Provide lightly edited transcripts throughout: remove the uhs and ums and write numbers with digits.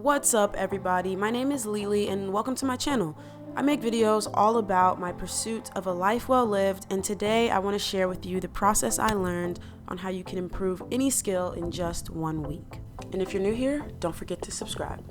What's up, everybody? My name is Lily and welcome to my channel. I make videos all about my pursuit of a life well lived, and today I want to share with you the process I learned on how you can improve any skill in just 1 week. And if you're new here, don't forget to subscribe.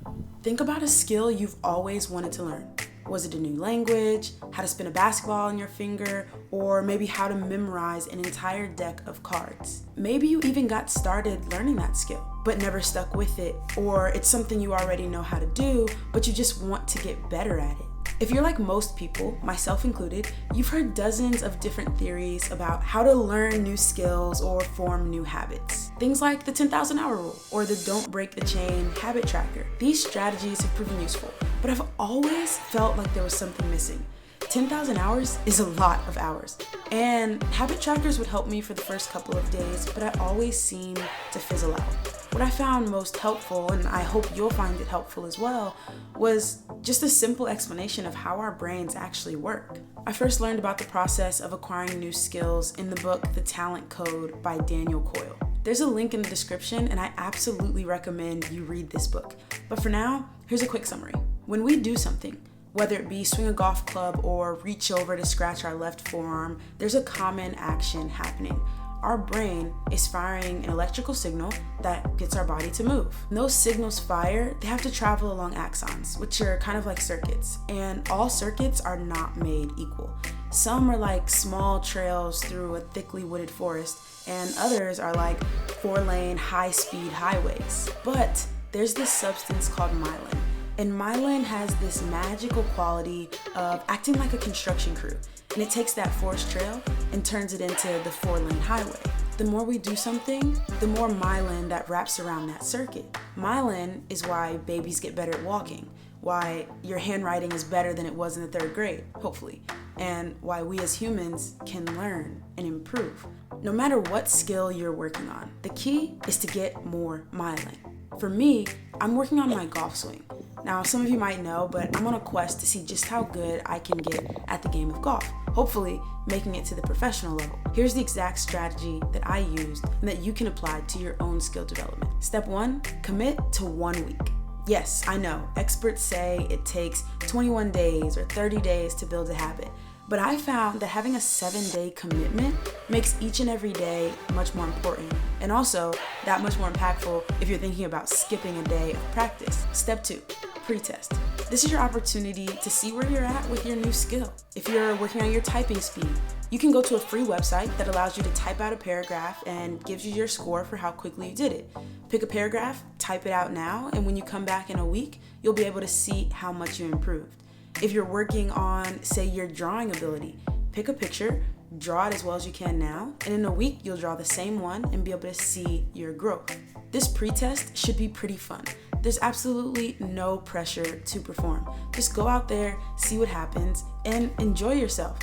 Think about a skill you've always wanted to learn. Was it a new language, how to spin a basketball on your finger, or maybe how to memorize an entire deck of cards? Maybe you even got started learning that skill, but never stuck with it, or it's something you already know how to do, but you just want to get better at it. If you're like most people, myself included, you've heard dozens of different theories about how to learn new skills or form new habits. Things like the 10,000 hour rule or the don't break the chain habit tracker. These strategies have proven useful, but I've always felt like there was something missing. 10,000 hours is a lot of hours, and habit trackers would help me for the first couple of days, but I always seem to fizzle out. What I found most helpful, and I hope you'll find it helpful as well, was just a simple explanation of how our brains actually work. I first learned about the process of acquiring new skills in the book The Talent Code by Daniel Coyle. There's a link in the description, and I absolutely recommend you read this book. But for now, here's a quick summary. When we do something, whether it be swing a golf club or reach over to scratch our left forearm, there's a common action happening. Our brain is firing an electrical signal that gets our body to move. When those signals fire, they have to travel along axons, which are kind of like circuits, and all circuits are not made equal. Some are like small trails through a thickly wooded forest, and others are like 4-lane high-speed highways. But there's this substance called myelin, and myelin has this magical quality of acting like a construction crew. And it takes that forest trail and turns it into the 4-lane highway. The more we do something, the more myelin that wraps around that circuit. Myelin is why babies get better at walking, why your handwriting is better than it was in the 3rd grade, hopefully, and why we as humans can learn and improve. No matter what skill you're working on, the key is to get more myelin. For me, I'm working on my golf swing. Now, some of you might know, but I'm on a quest to see just how good I can get at the game of golf, hopefully making it to the professional level. Here's the exact strategy that I used and that you can apply to your own skill development. Step 1, commit to 1 week. Yes, I know, experts say it takes 21 days or 30 days to build a habit, but I found that having a 7-day commitment makes each and every day much more important, and also that much more impactful if you're thinking about skipping a day of practice. Step 2, pre-test. This is your opportunity to see where you're at with your new skill. If you're working on your typing speed, you can go to a free website that allows you to type out a paragraph and gives you your score for how quickly you did it. Pick a paragraph, type it out now, and when you come back in a week, you'll be able to see how much you improved. If you're working on, say, your drawing ability, pick a picture, draw it as well as you can now, and in a week, you'll draw the same one and be able to see your growth. This pre-test should be pretty fun. There's absolutely no pressure to perform. Just go out there, see what happens, and enjoy yourself,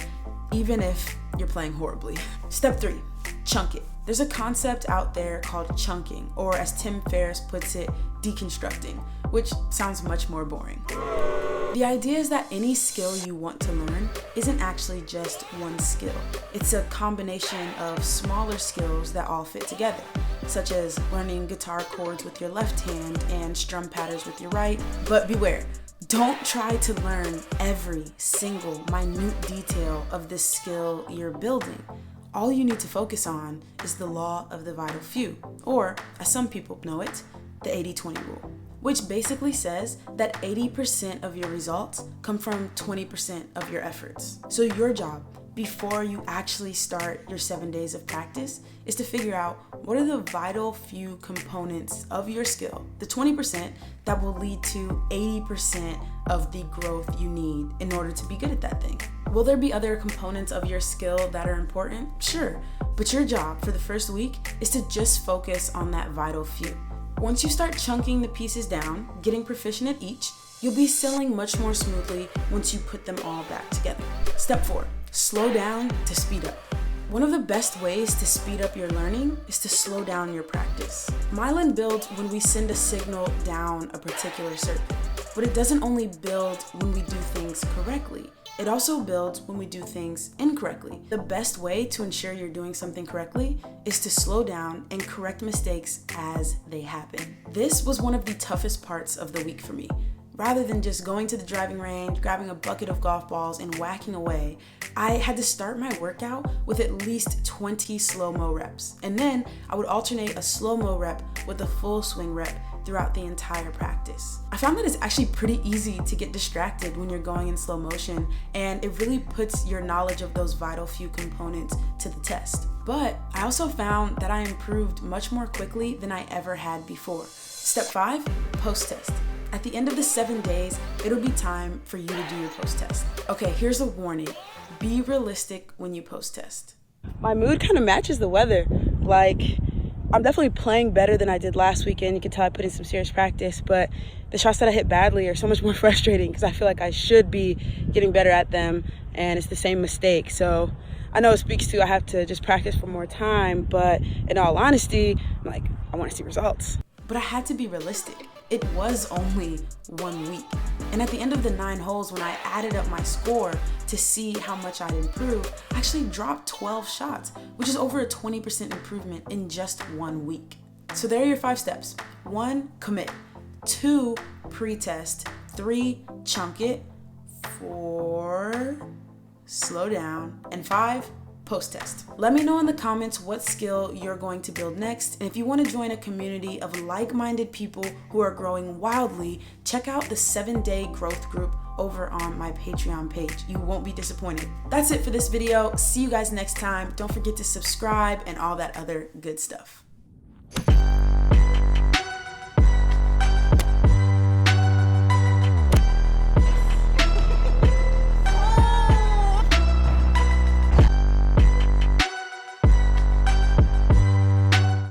even if you're playing horribly. Step 3, chunk it. There's a concept out there called chunking, or as Tim Ferriss puts it, deconstructing, which sounds much more boring. The idea is that any skill you want to learn isn't actually just one skill. It's a combination of smaller skills that all fit together, such as learning guitar chords with your left hand and strum patterns with your right. But beware, don't try to learn every single minute detail of the skill you're building. All you need to focus on is the law of the vital few, or as some people know it, the 80-20 rule, which basically says that 80% of your results come from 20% of your efforts. So your job, before you actually start your 7 days of practice, is to figure out what are the vital few components of your skill, the 20% that will lead to 80% of the growth you need in order to be good at that thing. Will there be other components of your skill that are important? Sure, but your job for the first week is to just focus on that vital few. Once you start chunking the pieces down, getting proficient at each, you'll be selling much more smoothly once you put them all back together. Step 4, slow down to speed up. One of the best ways to speed up your learning is to slow down your practice. Myelin builds when we send a signal down a particular circuit, but it doesn't only build when we do things correctly. It also builds when we do things incorrectly. The best way to ensure you're doing something correctly is to slow down and correct mistakes as they happen. This was one of the toughest parts of the week for me. Rather than just going to the driving range, grabbing a bucket of golf balls and whacking away, I had to start my workout with at least 20 slow-mo reps. And then I would alternate a slow-mo rep with a full swing rep throughout the entire practice. I found that it's actually pretty easy to get distracted when you're going in slow motion, and it really puts your knowledge of those vital few components to the test. But I also found that I improved much more quickly than I ever had before. Step 5, post-test. At the end of the 7 days, it'll be time for you to do your post-test. Okay, here's a warning. Be realistic when you post-test. My mood kind of matches the weather. I'm definitely playing better than I did last weekend. You can tell I put in some serious practice, but the shots that I hit badly are so much more frustrating because I feel like I should be getting better at them, and it's the same mistake. So I know it speaks to I have to just practice for more time, but in all honesty, I want to see results. But I had to be realistic. It was only 1 week. And at the end of the 9 holes, when I added up my score to see how much I'd improved, I actually dropped 12 shots, which is over a 20% improvement in just 1 week. So there are your 5 steps. 1, commit. 2, pre-test. 3, chunk it. 4, slow down. And 5, post-test. Let me know in the comments what skill you're going to build next, and if you want to join a community of like-minded people who are growing wildly, check out the 7-day growth group over on my Patreon page. You won't be disappointed. That's it for this video. See you guys next time. Don't forget to subscribe and all that other good stuff.